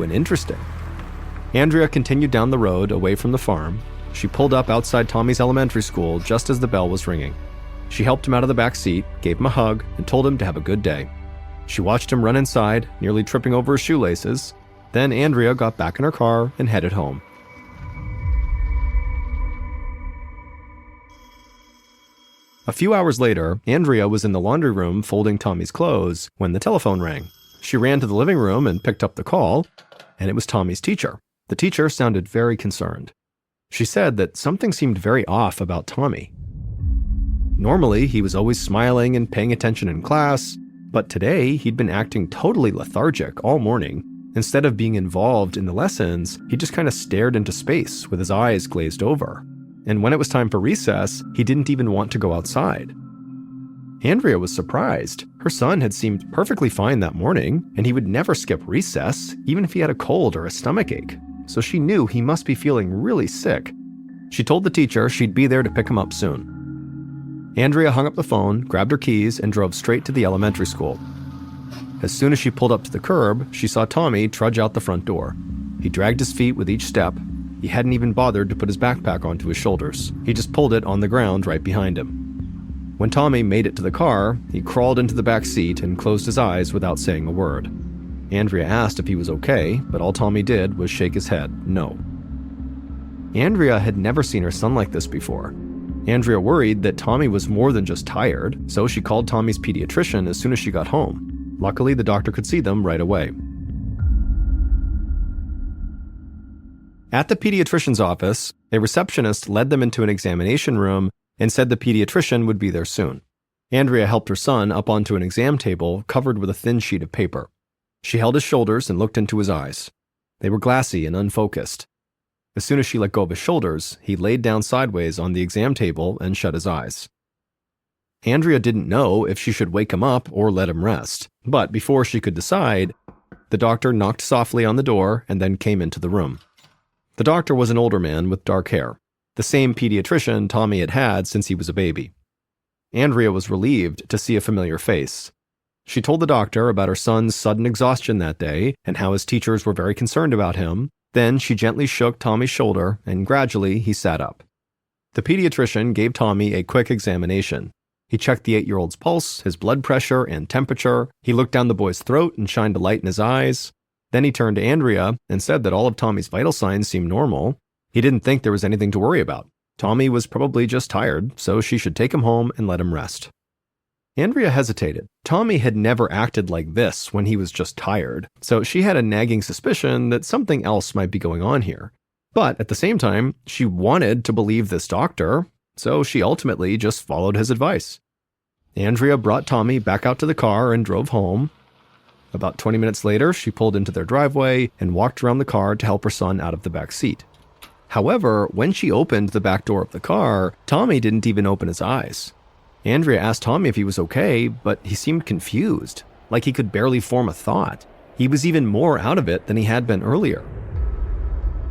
and interesting. Andrea continued down the road away from the farm. She pulled up outside Tommy's elementary school just as the bell was ringing. She helped him out of the back seat, gave him a hug, and told him to have a good day. She watched him run inside, nearly tripping over his shoelaces. Then Andrea got back in her car and headed home. A few hours later, Andrea was in the laundry room folding Tommy's clothes when the telephone rang. She ran to the living room and picked up the call, and it was Tommy's teacher. The teacher sounded very concerned. She said that something seemed very off about Tommy. Normally, he was always smiling and paying attention in class, but today he'd been acting totally lethargic all morning. Instead of being involved in the lessons, he just kind of stared into space with his eyes glazed over. And when it was time for recess, he didn't even want to go outside. Andrea was surprised. Her son had seemed perfectly fine that morning, and he would never skip recess, even if he had a cold or a stomachache. So she knew he must be feeling really sick. She told the teacher she'd be there to pick him up soon. Andrea hung up the phone, grabbed her keys, and drove straight to the elementary school. As soon as she pulled up to the curb, she saw Tommy trudge out the front door. He dragged his feet with each step. He hadn't even bothered to put his backpack onto his shoulders. He just pulled it on the ground right behind him. When Tommy made it to the car, he crawled into the back seat and closed his eyes without saying a word. Andrea asked if he was okay, but all Tommy did was shake his head, no. Andrea had never seen her son like this before. Andrea worried that Tommy was more than just tired, so she called Tommy's pediatrician as soon as she got home. Luckily, the doctor could see them right away. At the pediatrician's office, a receptionist led them into an examination room and said the pediatrician would be there soon. Andrea helped her son up onto an exam table covered with a thin sheet of paper. She held his shoulders and looked into his eyes. They were glassy and unfocused. As soon as she let go of his shoulders, he laid down sideways on the exam table and shut his eyes. Andrea didn't know if she should wake him up or let him rest, but before she could decide, the doctor knocked softly on the door and then came into the room. The doctor was an older man with dark hair, the same pediatrician Tommy had had since he was a baby. Andrea was relieved to see a familiar face. She told the doctor about her son's sudden exhaustion that day and how his teachers were very concerned about him. Then she gently shook Tommy's shoulder and gradually he sat up. The pediatrician gave Tommy a quick examination. He checked the 8-year-old's pulse, his blood pressure, and temperature. He looked down the boy's throat and shined a light in his eyes. Then he turned to Andrea and said that all of Tommy's vital signs seemed normal. He didn't think there was anything to worry about. Tommy was probably just tired, so she should take him home and let him rest. Andrea hesitated. Tommy had never acted like this when he was just tired, so she had a nagging suspicion that something else might be going on here. But at the same time, she wanted to believe this doctor, so she ultimately just followed his advice. Andrea brought Tommy back out to the car and drove home. About 20 minutes later, she pulled into their driveway and walked around the car to help her son out of the back seat. However, when she opened the back door of the car, Tommy didn't even open his eyes. Andrea asked Tommy if he was okay, but he seemed confused, like he could barely form a thought. He was even more out of it than he had been earlier.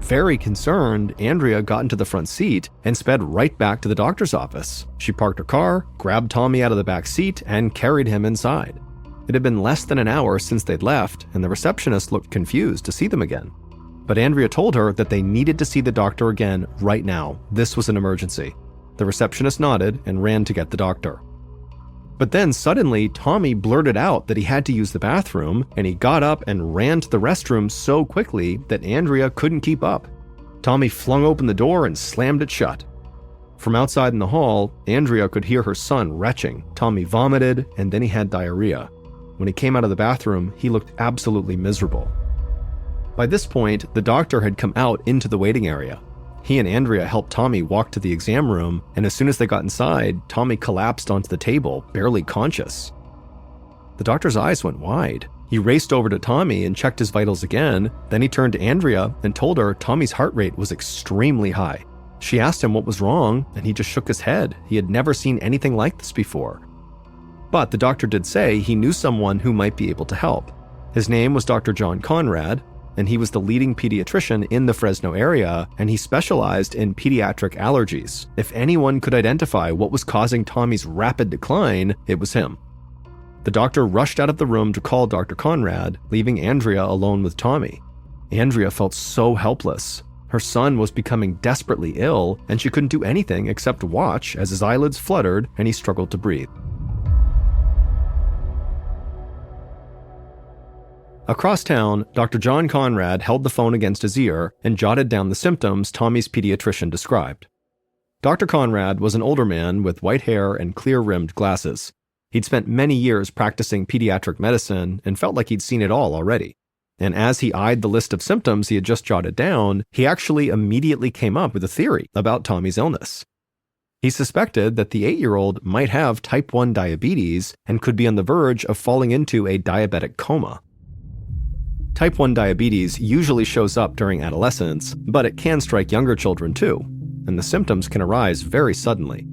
Very concerned, Andrea got into the front seat and sped right back to the doctor's office. She parked her car, grabbed Tommy out of the back seat, and carried him inside. It had been less than an hour since they'd left, and the receptionist looked confused to see them again. But Andrea told her that they needed to see the doctor again right now. This was an emergency. The receptionist nodded and ran to get the doctor. But then suddenly, Tommy blurted out that he had to use the bathroom, and he got up and ran to the restroom so quickly that Andrea couldn't keep up. Tommy flung open the door and slammed it shut. From outside in the hall, Andrea could hear her son retching. Tommy vomited, and then he had diarrhea. When he came out of the bathroom, he looked absolutely miserable. By this point, the doctor had come out into the waiting area. He and Andrea helped Tommy walk to the exam room, and as soon as they got inside, Tommy collapsed onto the table, barely conscious. The doctor's eyes went wide. He raced over to Tommy and checked his vitals again. Then he turned to Andrea and told her Tommy's heart rate was extremely high. She asked him what was wrong, and he just shook his head. He had never seen anything like this before. But the doctor did say he knew someone who might be able to help. His name was Dr. John Conrad, and he was the leading pediatrician in the Fresno area, and he specialized in pediatric allergies. If anyone could identify what was causing Tommy's rapid decline, it was him. The doctor rushed out of the room to call Dr. Conrad, leaving Andrea alone with Tommy. Andrea felt so helpless. Her son was becoming desperately ill, and she couldn't do anything except watch as his eyelids fluttered and he struggled to breathe. Across town, Dr. John Conrad held the phone against his ear and jotted down the symptoms Tommy's pediatrician described. Dr. Conrad was an older man with white hair and clear-rimmed glasses. He'd spent many years practicing pediatric medicine and felt like he'd seen it all already. And as he eyed the list of symptoms he had just jotted down, he actually immediately came up with a theory about Tommy's illness. He suspected that the 8-year-old might have type 1 diabetes and could be on the verge of falling into a diabetic coma. Type 1 diabetes usually shows up during adolescence, but it can strike younger children too, and the symptoms can arise very suddenly.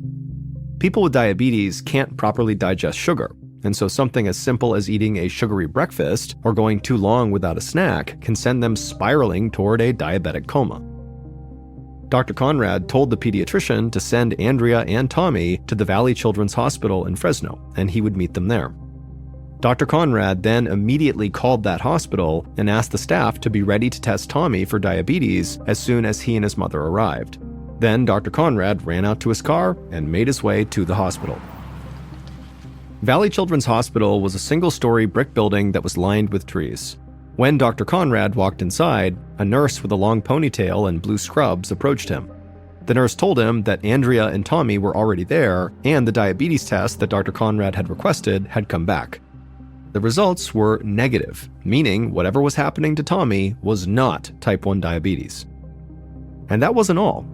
People with diabetes can't properly digest sugar, and so something as simple as eating a sugary breakfast or going too long without a snack can send them spiraling toward a diabetic coma. Dr. Conrad told the pediatrician to send Andrea and Tommy to the Valley Children's Hospital in Fresno, and he would meet them there. Dr. Conrad then immediately called that hospital and asked the staff to be ready to test Tommy for diabetes as soon as he and his mother arrived. Then Dr. Conrad ran out to his car and made his way to the hospital. Valley Children's Hospital was a single-story brick building that was lined with trees. When Dr. Conrad walked inside, a nurse with a long ponytail and blue scrubs approached him. The nurse told him that Andrea and Tommy were already there, and the diabetes test that Dr. Conrad had requested had come back. The results were negative, meaning whatever was happening to Tommy was not type 1 diabetes. And that wasn't all.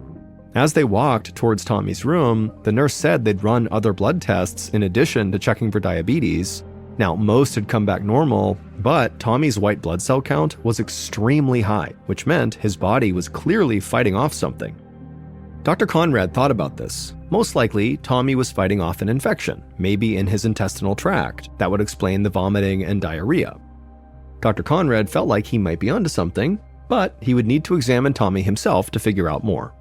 As they walked towards Tommy's room, the nurse said they'd run other blood tests in addition to checking for diabetes. Now, most had come back normal, but Tommy's white blood cell count was extremely high, which meant his body was clearly fighting off something. Dr. Conrad thought about this. Most likely, Tommy was fighting off an infection, maybe in his intestinal tract, that would explain the vomiting and diarrhea. Dr. Conrad felt like he might be onto something, but he would need to examine Tommy himself to figure out more.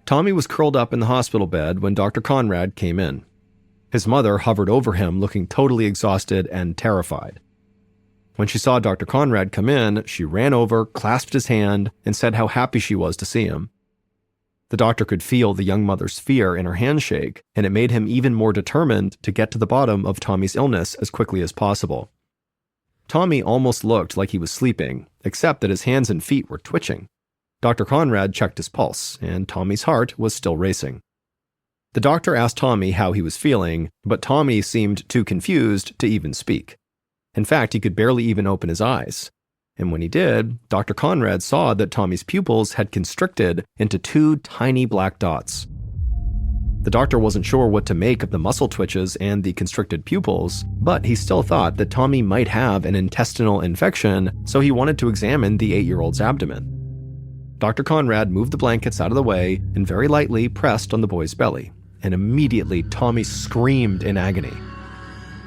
Tommy was curled up in the hospital bed when Dr. Conrad came in. His mother hovered over him, looking totally exhausted and terrified. When she saw Dr. Conrad come in, she ran over, clasped his hand, and said how happy she was to see him. The doctor could feel the young mother's fear in her handshake, and it made him even more determined to get to the bottom of Tommy's illness as quickly as possible. Tommy almost looked like he was sleeping, except that his hands and feet were twitching. Dr. Conrad checked his pulse, and Tommy's heart was still racing. The doctor asked Tommy how he was feeling, but Tommy seemed too confused to even speak. In fact, he could barely even open his eyes. And when he did, Dr. Conrad saw that Tommy's pupils had constricted into 2 tiny black dots. The doctor wasn't sure what to make of the muscle twitches and the constricted pupils, but he still thought that Tommy might have an intestinal infection, so he wanted to examine the 8-year-old's abdomen. Dr. Conrad moved the blankets out of the way and very lightly pressed on the boy's belly, and immediately Tommy screamed in agony.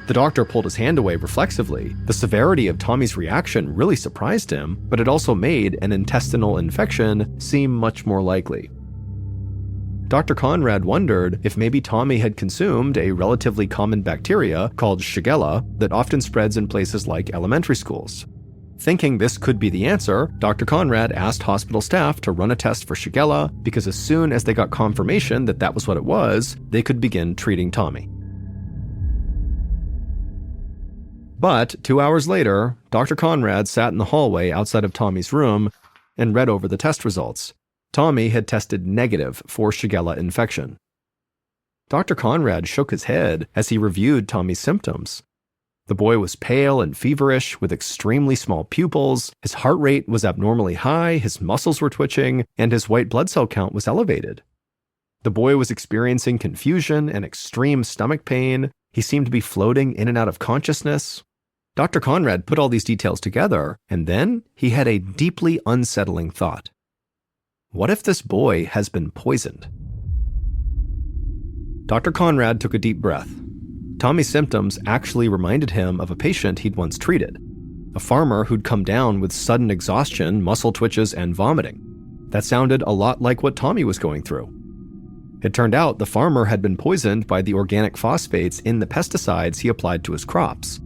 The doctor pulled his hand away reflexively. The severity of Tommy's reaction really surprised him, but it also made an intestinal infection seem much more likely. Dr. Conrad wondered if maybe Tommy had consumed a relatively common bacteria called Shigella that often spreads in places like elementary schools. Thinking this could be the answer, Dr. Conrad asked hospital staff to run a test for Shigella because as soon as they got confirmation that that was what it was, they could begin treating Tommy. But 2 hours later, Dr. Conrad sat in the hallway outside of Tommy's room and read over the test results. Tommy had tested negative for Shigella infection. Dr. Conrad shook his head as he reviewed Tommy's symptoms. The boy was pale and feverish with extremely small pupils, his heart rate was abnormally high, his muscles were twitching, and his white blood cell count was elevated. The boy was experiencing confusion and extreme stomach pain. He seemed to be floating in and out of consciousness. Dr. Conrad put all these details together, and then he had a deeply unsettling thought. What if this boy has been poisoned? Dr. Conrad took a deep breath. Tommy's symptoms actually reminded him of a patient he'd once treated, a farmer who'd come down with sudden exhaustion, muscle twitches, and vomiting. That sounded a lot like what Tommy was going through. It turned out the farmer had been poisoned by the organic phosphates in the pesticides he applied to his crops.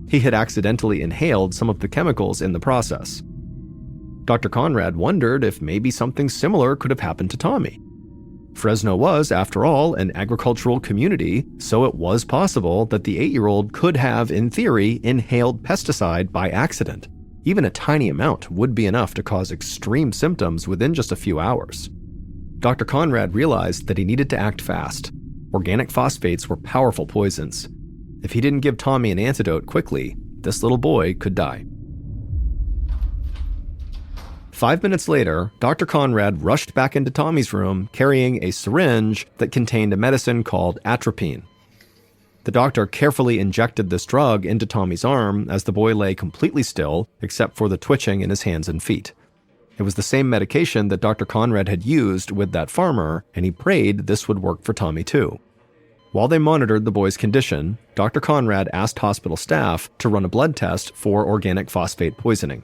He had accidentally inhaled some of the chemicals in the process. Dr. Conrad wondered if maybe something similar could have happened to Tommy. Fresno was, after all, an agricultural community, so it was possible that the 8-year-old could have, in theory, inhaled pesticide by accident. Even a tiny amount would be enough to cause extreme symptoms within just a few hours. Dr. Conrad realized that he needed to act fast. Organic phosphates were powerful poisons. If he didn't give Tommy an antidote quickly, this little boy could die. 5 minutes later, Dr. Conrad rushed back into Tommy's room carrying a syringe that contained a medicine called atropine. The doctor carefully injected this drug into Tommy's arm as the boy lay completely still, except for the twitching in his hands and feet. It was the same medication that Dr. Conrad had used with that farmer, and he prayed this would work for Tommy too. While they monitored the boy's condition, Dr. Conrad asked hospital staff to run a blood test for organic phosphate poisoning.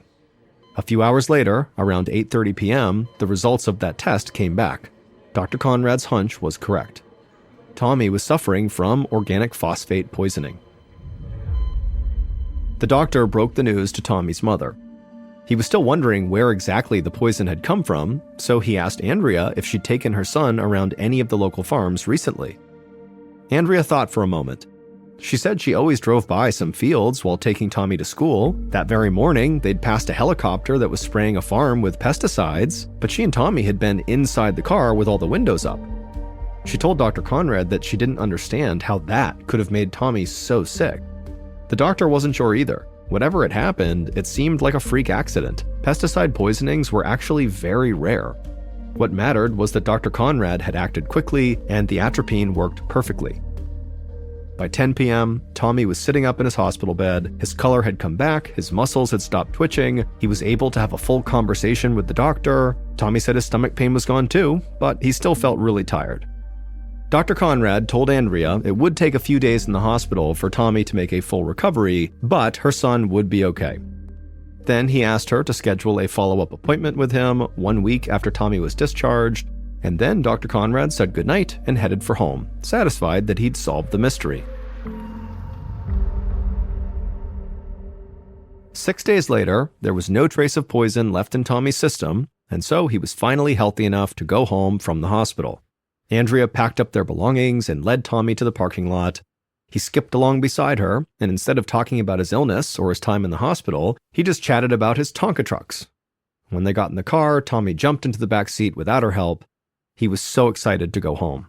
A few hours later, around 8:30 p.m., the results of that test came back. Dr. Conrad's hunch was correct. Tommy was suffering from organic phosphate poisoning. The doctor broke the news to Tommy's mother. He was still wondering where exactly the poison had come from, so he asked Andrea if she'd taken her son around any of the local farms recently. Andrea thought for a moment. She said she always drove by some fields while taking Tommy to school. That very morning, they'd passed a helicopter that was spraying a farm with pesticides, but she and Tommy had been inside the car with all the windows up. She told Dr. Conrad that she didn't understand how that could have made Tommy so sick. The doctor wasn't sure either. Whatever had happened, it seemed like a freak accident. Pesticide poisonings were actually very rare. What mattered was that Dr. Conrad had acted quickly and the atropine worked perfectly. By 10 p.m., Tommy was sitting up in his hospital bed, his color had come back, his muscles had stopped twitching, he was able to have a full conversation with the doctor. Tommy said his stomach pain was gone too, but he still felt really tired. Dr. Conrad told Andrea it would take a few days in the hospital for Tommy to make a full recovery, but her son would be okay. Then he asked her to schedule a follow-up appointment with him 1 week after Tommy was discharged, and then Dr. Conrad said goodnight and headed for home, satisfied that he'd solved the mystery. 6 days later, there was no trace of poison left in Tommy's system, and so he was finally healthy enough to go home from the hospital. Andrea packed up their belongings and led Tommy to the parking lot. He skipped along beside her, and instead of talking about his illness or his time in the hospital, he just chatted about his Tonka trucks. When they got in the car, Tommy jumped into the back seat without her help. He was so excited to go home.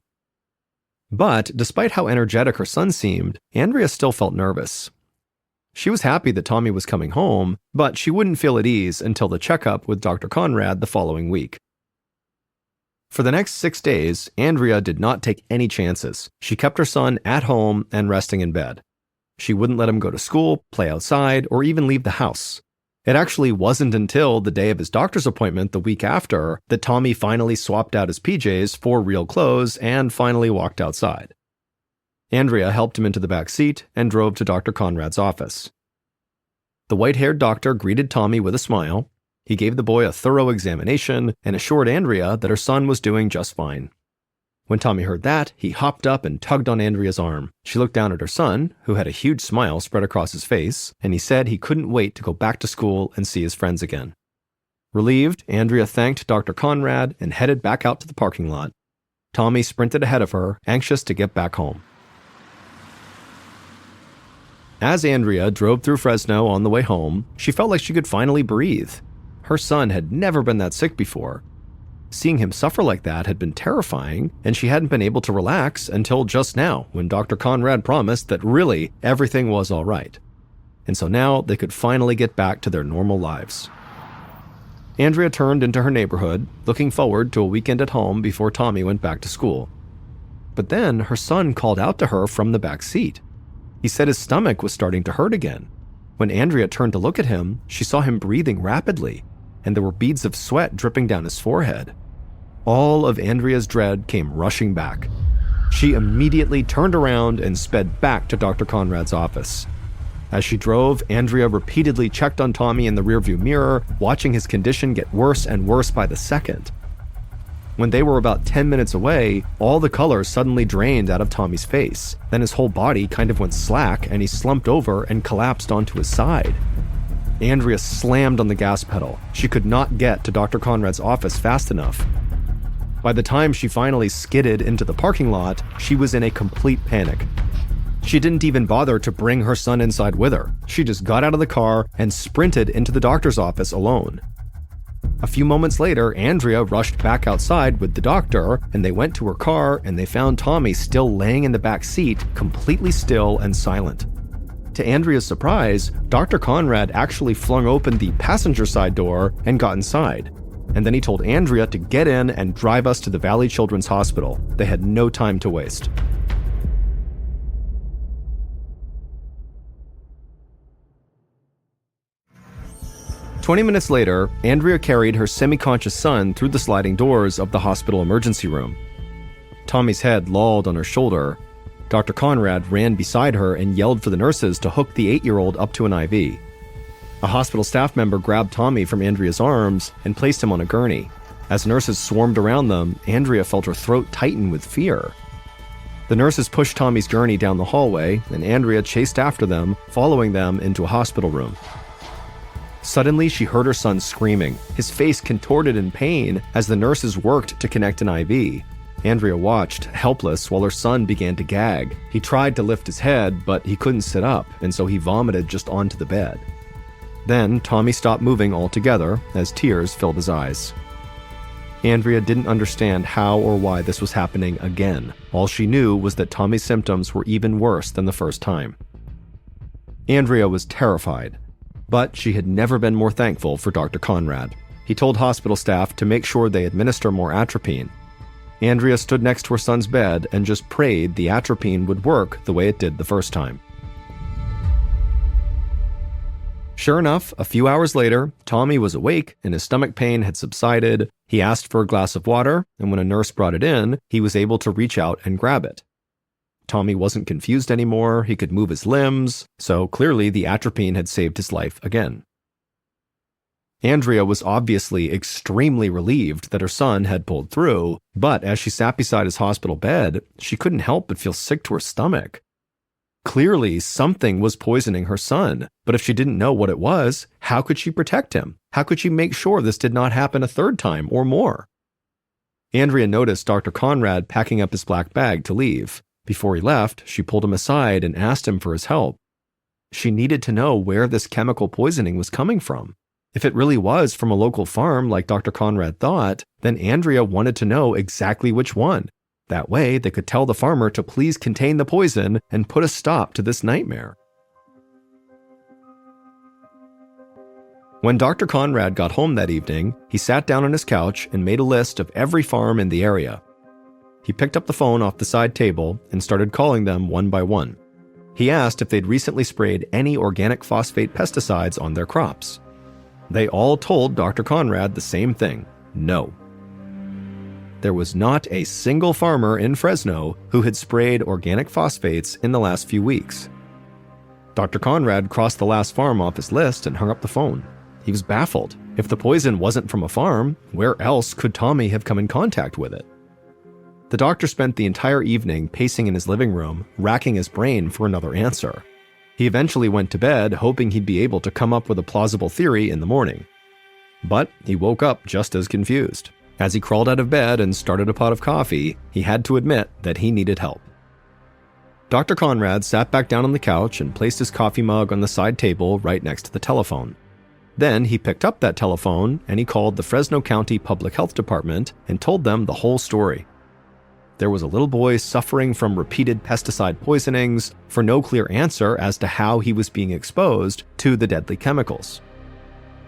But despite how energetic her son seemed, Andrea still felt nervous. She was happy that Tommy was coming home, but she wouldn't feel at ease until the checkup with Dr. Conrad the following week. For the next 6 days, Andrea did not take any chances. She kept her son at home and resting in bed. She wouldn't let him go to school, play outside, or even leave the house. It actually wasn't until the day of his doctor's appointment the week after that Tommy finally swapped out his PJs for real clothes and finally walked outside. Andrea helped him into the back seat and drove to Dr. Conrad's office. The white-haired doctor greeted Tommy with a smile. He gave the boy a thorough examination and assured Andrea that her son was doing just fine. When Tommy heard that, he hopped up and tugged on Andrea's arm. She looked down at her son, who had a huge smile spread across his face, and he said he couldn't wait to go back to school and see his friends again. Relieved, Andrea thanked Dr. Conrad and headed back out to the parking lot. Tommy sprinted ahead of her, anxious to get back home. As Andrea drove through Fresno on the way home, she felt like she could finally breathe. Her son had never been that sick before. Seeing him suffer like that had been terrifying, and she hadn't been able to relax until just now when Dr. Conrad promised that really everything was all right. And so now they could finally get back to their normal lives. Andrea turned into her neighborhood, looking forward to a weekend at home before Tommy went back to school. But then her son called out to her from the back seat. He said his stomach was starting to hurt again. When Andrea turned to look at him, she saw him breathing rapidly, and there were beads of sweat dripping down his forehead. All of Andrea's dread came rushing back. She immediately turned around and sped back to Dr. Conrad's office. As she drove, Andrea repeatedly checked on Tommy in the rearview mirror, watching his condition get worse and worse by the second. When they were about 10 minutes away, all the color suddenly drained out of Tommy's face. Then his whole body kind of went slack and he slumped over and collapsed onto his side. Andrea slammed on the gas pedal. She could not get to Dr. Conrad's office fast enough. By the time she finally skidded into the parking lot, she was in a complete panic. She didn't even bother to bring her son inside with her. She just got out of the car and sprinted into the doctor's office alone. A few moments later, Andrea rushed back outside with the doctor, and they went to her car and they found Tommy still laying in the back seat, completely still and silent. To Andrea's surprise, Dr. Conrad actually flung open the passenger side door and got inside. And then he told Andrea to get in and drive us to the Valley Children's Hospital. They had no time to waste. "20 minutes later, Andrea carried her semi-conscious son through the sliding doors of the hospital emergency room. Tommy's head lolled on her shoulder. Dr. Conrad ran beside her and yelled for the nurses to hook the 8-year-old up to an IV. A hospital staff member grabbed Tommy from Andrea's arms and placed him on a gurney. As nurses swarmed around them, Andrea felt her throat tighten with fear. The nurses pushed Tommy's gurney down the hallway, and Andrea chased after them, following them into a hospital room. Suddenly, she heard her son screaming, his face contorted in pain as the nurses worked to connect an IV. Andrea watched, helpless, while her son began to gag. He tried to lift his head, but he couldn't sit up, and so he vomited just onto the bed. Then, Tommy stopped moving altogether as tears filled his eyes. Andrea didn't understand how or why this was happening again. All she knew was that Tommy's symptoms were even worse than the first time. Andrea was terrified. But she had never been more thankful for Dr. Conrad. He told hospital staff to make sure they administer more atropine. Andrea stood next to her son's bed and just prayed the atropine would work the way it did the first time. Sure enough, a few hours later, Tommy was awake and his stomach pain had subsided. He asked for a glass of water, and when a nurse brought it in, he was able to reach out and grab it. Tommy wasn't confused anymore, he could move his limbs, so clearly the atropine had saved his life again. Andrea was obviously extremely relieved that her son had pulled through, but as she sat beside his hospital bed, she couldn't help but feel sick to her stomach. Clearly, something was poisoning her son, but if she didn't know what it was, how could she protect him? How could she make sure this did not happen a third time or more? Andrea noticed Dr. Conrad packing up his black bag to leave. Before he left, she pulled him aside and asked him for his help. She needed to know where this chemical poisoning was coming from. If it really was from a local farm like Dr. Conrad thought, then Andrea wanted to know exactly which one. That way, they could tell the farmer to please contain the poison and put a stop to this nightmare. When Dr. Conrad got home that evening, he sat down on his couch and made a list of every farm in the area. He picked up the phone off the side table and started calling them one by one. He asked if they'd recently sprayed any organic phosphate pesticides on their crops. They all told Dr. Conrad the same thing: no. There was not a single farmer in Fresno who had sprayed organic phosphates in the last few weeks. Dr. Conrad crossed the last farm off his list and hung up the phone. He was baffled. If the poison wasn't from a farm, where else could Tommy have come in contact with it? The doctor spent the entire evening pacing in his living room, racking his brain for another answer. He eventually went to bed, hoping he'd be able to come up with a plausible theory in the morning. But he woke up just as confused. As he crawled out of bed and started a pot of coffee, he had to admit that he needed help. Dr. Conrad sat back down on the couch and placed his coffee mug on the side table right next to the telephone. Then he picked up that telephone and he called the Fresno County Public Health Department and told them the whole story. There was a little boy suffering from repeated pesticide poisonings for no clear answer as to how he was being exposed to the deadly chemicals.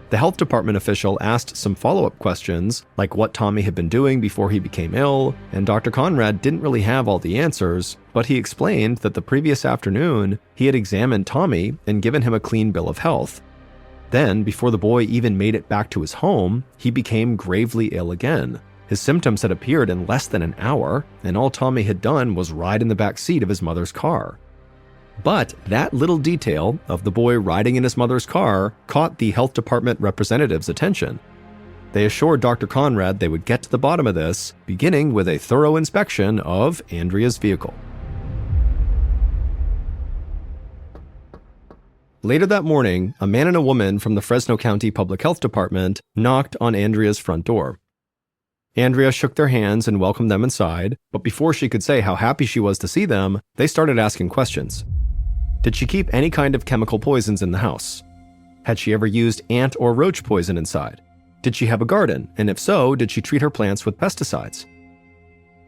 The health department official asked some follow-up questions, like what Tommy had been doing before he became ill, and Dr. Conrad didn't really have all the answers, but he explained that the previous afternoon, he had examined Tommy and given him a clean bill of health. Then, before the boy even made it back to his home, he became gravely ill again. His symptoms had appeared in less than an hour, and all Tommy had done was ride in the back seat of his mother's car. But that little detail of the boy riding in his mother's car caught the health department representative's attention. They assured Dr. Conrad they would get to the bottom of this, beginning with a thorough inspection of Andrea's vehicle. Later that morning, a man and a woman from the Fresno County Public Health Department knocked on Andrea's front door. Andrea shook their hands and welcomed them inside, but before she could say how happy she was to see them, they started asking questions. Did she keep any kind of chemical poisons in the house? Had she ever used ant or roach poison inside? Did she have a garden, and if so, did she treat her plants with pesticides?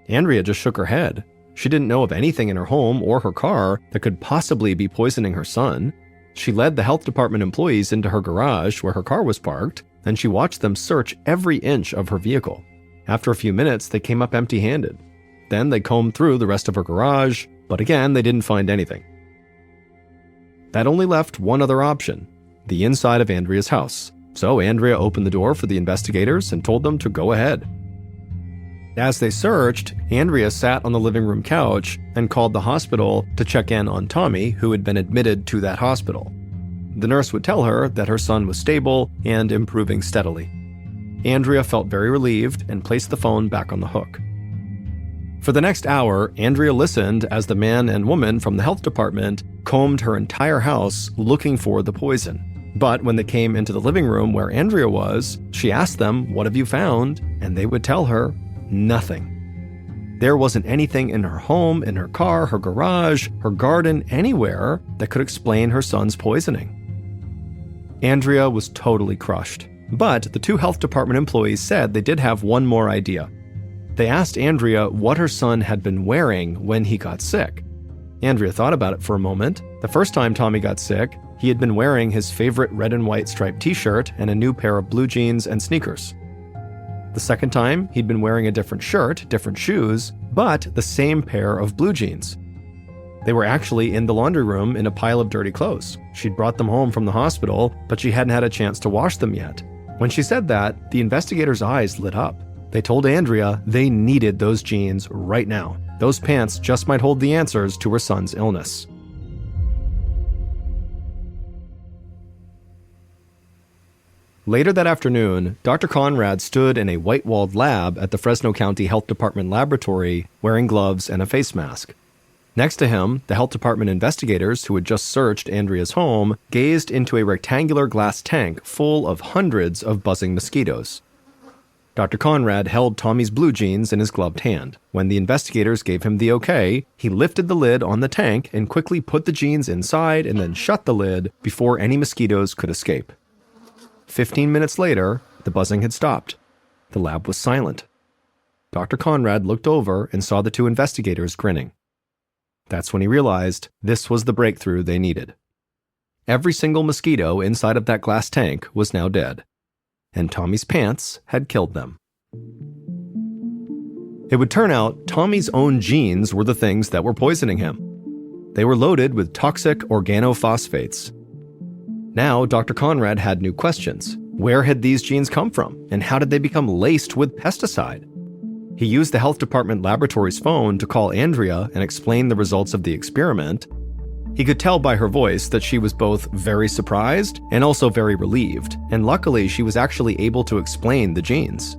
Andrea just shook her head. She didn't know of anything in her home or her car that could possibly be poisoning her son. She led the health department employees into her garage where her car was parked, and she watched them search every inch of her vehicle. After a few minutes, they came up empty-handed. Then they combed through the rest of her garage, but again, they didn't find anything. That only left one other option, the inside of Andrea's house. So Andrea opened the door for the investigators and told them to go ahead. As they searched, Andrea sat on the living room couch and called the hospital to check in on Tommy, who had been admitted to that hospital. The nurse would tell her that her son was stable and improving steadily. Andrea felt very relieved and placed the phone back on the hook. For the next hour, Andrea listened as the man and woman from the health department combed her entire house looking for the poison. But when they came into the living room where Andrea was, she asked them, "What have you found?" And they would tell her, nothing. There wasn't anything in her home, in her car, her garage, her garden, anywhere that could explain her son's poisoning. Andrea was totally crushed. But the two health department employees said they did have one more idea. They asked Andrea what her son had been wearing when he got sick. Andrea thought about it for a moment. The first time Tommy got sick, he had been wearing his favorite red and white striped t-shirt and a new pair of blue jeans and sneakers. The second time, he'd been wearing a different shirt, different shoes, but the same pair of blue jeans. They were actually in the laundry room in a pile of dirty clothes. She'd brought them home from the hospital, but she hadn't had a chance to wash them yet. When she said that, the investigators' eyes lit up. They told Andrea they needed those jeans right now. Those pants just might hold the answers to her son's illness. Later that afternoon, Dr. Conrad stood in a white-walled lab at the Fresno County Health Department laboratory wearing gloves and a face mask. Next to him, the health department investigators who had just searched Andrea's home gazed into a rectangular glass tank full of hundreds of buzzing mosquitoes. Dr. Conrad held Tommy's blue jeans in his gloved hand. When the investigators gave him the okay, he lifted the lid on the tank and quickly put the jeans inside and then shut the lid before any mosquitoes could escape. 15 minutes later, the buzzing had stopped. The lab was silent. Dr. Conrad looked over and saw the two investigators grinning. That's when he realized this was the breakthrough they needed. Every single mosquito inside of that glass tank was now dead, and Tommy's pants had killed them. It would turn out Tommy's own genes were the things that were poisoning him. They were loaded with toxic organophosphates. Now, Dr. Conrad had new questions. Where had these genes come from, and how did they become laced with pesticide? He used the health department laboratory's phone to call Andrea and explain the results of the experiment. He could tell by her voice that she was both very surprised and also very relieved, and luckily she was actually able to explain the genes.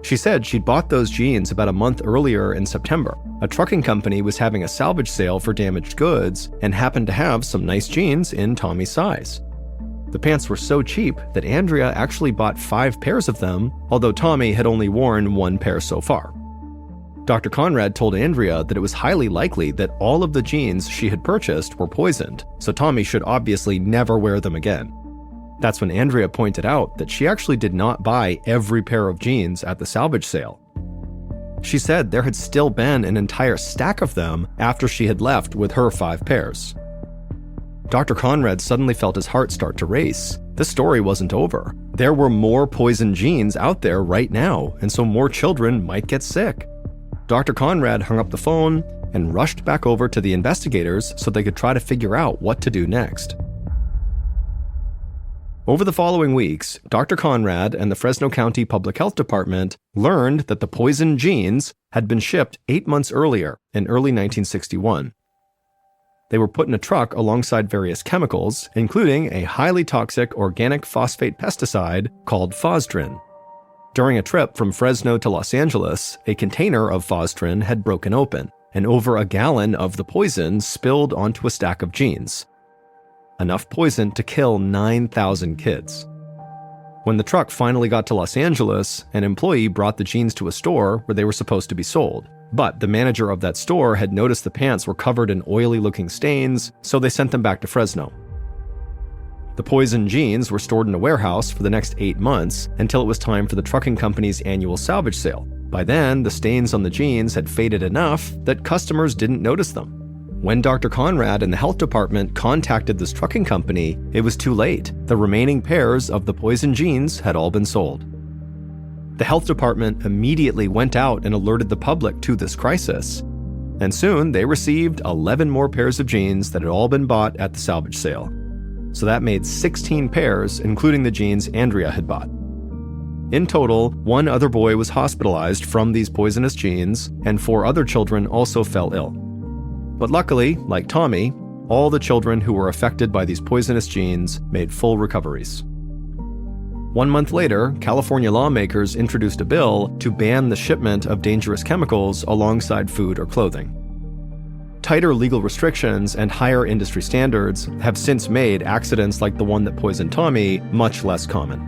She said she'd bought those jeans about a month earlier in September. A trucking company was having a salvage sale for damaged goods and happened to have some nice jeans in Tommy's size. The pants were so cheap that Andrea actually bought 5 pairs of them, although Tommy had only worn 1 pair so far. Dr. Conrad told Andrea that it was highly likely that all of the jeans she had purchased were poisoned, so Tommy should obviously never wear them again. That's when Andrea pointed out that she actually did not buy every pair of jeans at the salvage sale. She said there had still been an entire stack of them after she had left with her 5 pairs. Dr. Conrad suddenly felt his heart start to race. This story wasn't over. There were more poison genes out there right now, and so more children might get sick. Dr. Conrad hung up the phone and rushed back over to the investigators so they could try to figure out what to do next. Over the following weeks, Dr. Conrad and the Fresno County Public Health Department learned that the poison genes had been shipped 8 months earlier, in early 1961. They were put in a truck alongside various chemicals, including a highly toxic organic phosphate pesticide called Fosdrin. During a trip from Fresno to Los Angeles, a container of Fostrin had broken open, and over a gallon of the poison spilled onto a stack of jeans. Enough poison to kill 9,000 kids. When the truck finally got to Los Angeles, an employee brought the jeans to a store where they were supposed to be sold. But the manager of that store had noticed the pants were covered in oily-looking stains, so they sent them back to Fresno. The poisoned jeans were stored in a warehouse for the next 8 months until it was time for the trucking company's annual salvage sale. By then, the stains on the jeans had faded enough that customers didn't notice them. When Dr. Conrad and the health department contacted this trucking company, it was too late. The remaining pairs of the poisoned jeans had all been sold. The health department immediately went out and alerted the public to this crisis. And soon, they received 11 more pairs of jeans that had all been bought at the salvage sale. So that made 16 pairs, including the jeans Andrea had bought. In total, 1 other boy was hospitalized from these poisonous jeans, and 4 other children also fell ill. But luckily, like Tommy, all the children who were affected by these poisonous jeans made full recoveries. 1 month later, California lawmakers introduced a bill to ban the shipment of dangerous chemicals alongside food or clothing. Tighter legal restrictions and higher industry standards have since made accidents like the one that poisoned Tommy much less common.